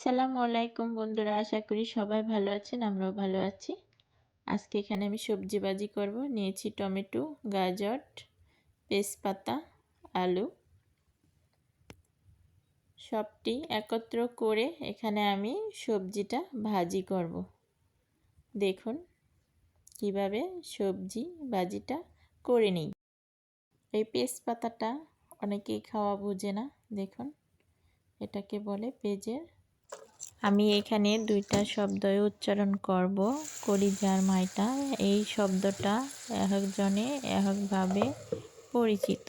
আসসালামু আলাইকুম বন্ধুরা, আশা করি সবাই ভালো আছেন। আমরাও ভালো আছি। আজকে এখানে আমি সবজি ভাজি করব। নিয়েছি টমেটো, গাজর, তেজপাতা, আলু, সবটি একত্র করে এখানে আমি সবজিটা ভাজি করব। দেখুন কিভাবে সবজি ভাজিটা করে নিই। এই তেজপাতাটা অনেকেই খাওয়া বোঝে না। দেখুন এটাকে বলে পেঁয়াজের। আমি এখানে দুইটা শব্দই উচ্চারণ করব। কলিজার মাইটা, এই শব্দটা একজনে একভাবে পরিচিত।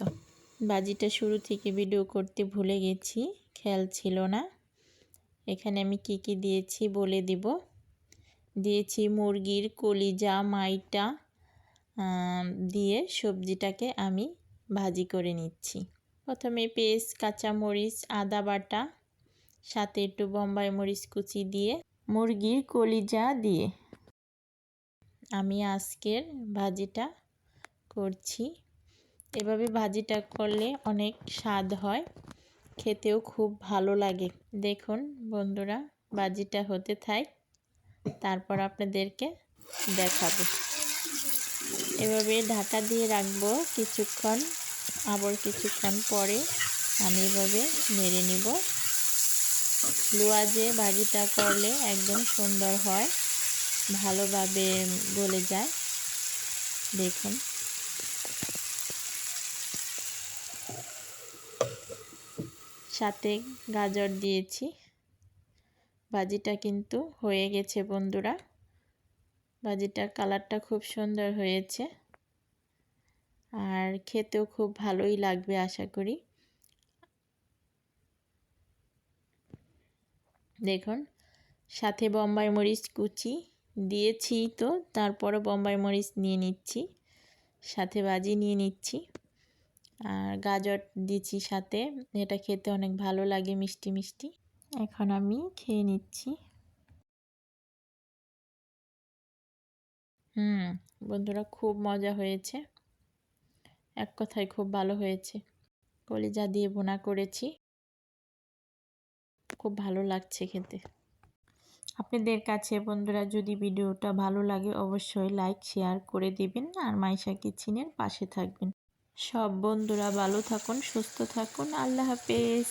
বাজিটা শুরু থেকে ভিডিও করতে ভুলে গেছি, খেয়াল ছিল না। এখানে আমি কি কি দিয়েছি বলে দিব। দিয়েছি মুরগির কলিজা মাইটা দিয়ে সবজিটাকে আমি ভাজি করে নিচ্ছি। প্রথমে পেঁয়াজ, কাঁচামরিচ, আদা বাটা, সাথে একটু বোম্বাই মরিচ কুচি দিয়ে মুরগির কলিজা দিয়ে আমি আজকের ভাজিটা করছি। এভাবে ভাজিটা করলে অনেক স্বাদ হয়, খেতেও খুব ভালো লাগে। দেখুন বন্ধুরা, ভাজিটা হতে থাক, তারপর আপনাদেরকে দেখাবো। এভাবে ঢাকা দিয়ে রাখবো কিছুক্ষণ, আবার কিছুক্ষণ পরে আমি এভাবে নেড়ে নিব। লোয়াজে ভাজিটা করলে একদম সুন্দর হয়, ভালোভাবে গলে যায়। দেখুন সাথে গাজর দিয়েছি। ভাজিটা কিন্তু হয়ে গেছে বন্ধুরা। ভাজিটার কালারটা খুব সুন্দর হয়েছে আর খেতেও খুব ভালোই লাগবে আশা করি। দেখুন সাথে বোম্বাই মরিচ কুচি দিয়েছি, তো তারপরে বোম্বাই মরিচ নিয়ে নিচ্ছি, সাথে ভাজি নিয়ে নিচ্ছি আর গাজর দিচ্ছি সাথে। এটা খেতে অনেক ভালো লাগে, মিষ্টি মিষ্টি। এখন আমি খেয়ে নিচ্ছি। বন্ধুরা খুব মজা হয়েছে, এক কথায় খুব ভালো হয়েছে। কলিজা দিয়ে ভুনা করেছি, খুব ভালো লাগছে খেতে। আপনাদের কাছে বন্ধুরা যদি ভিডিওটা ভালো লাগে অবশ্যই লাইক শেয়ার করে দিবেন আর মাইশা কিচেনের পাশে থাকবেন। সব বন্ধুরা ভালো থাকুন, সুস্থ থাকুন। আল্লাহ হাফেজ।